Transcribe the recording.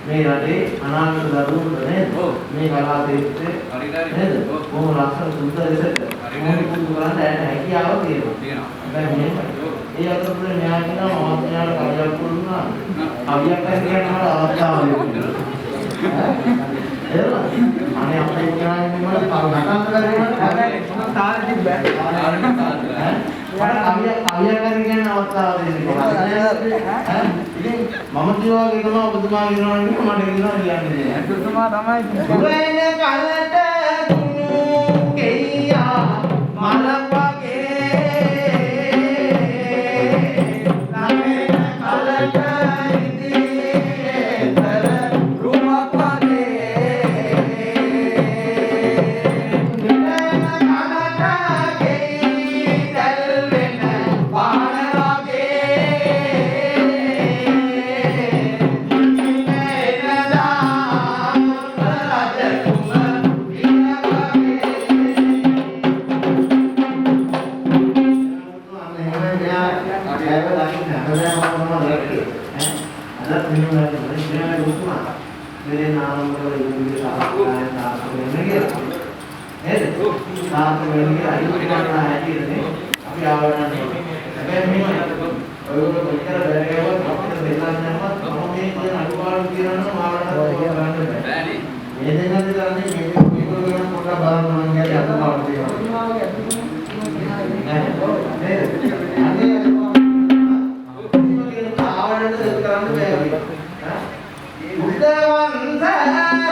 මේ රටේ අනාගත දරුවන්ට නේද? මේ කලාපේත්තේ නේද? කොහොම ලක්ෂණ සුද්ධ දෙසට මොකද පුදු කරන්න හැකියාව තියෙනවා. දැන් මේ ඒ අතරතුර න්‍යාය කරනවා මාත්‍යාට කවියක් වුණා. කවියක් කියන්න මට අවස්ථාවක් ලැබුණා. අනේ අපේ කියන්නේ මම නටන්න කරේවත් හැබැයි මොකක් තාරෙදි බෑ. කවියක් කියන අවස්ථාව දෙන්නේ. ඉතින් මම කියවා කියනවා ඔබතුමා කියනවා මට කියනවා කියන්නේ. ඔබතුමා තමයි දුරේන කලට දුනු කෙයියා මලක් වගේ ළමෙන කලට ඉදිතර රුමක් වගේ දුරේන කලට කෙයි දැල් වෙන පාන Buddha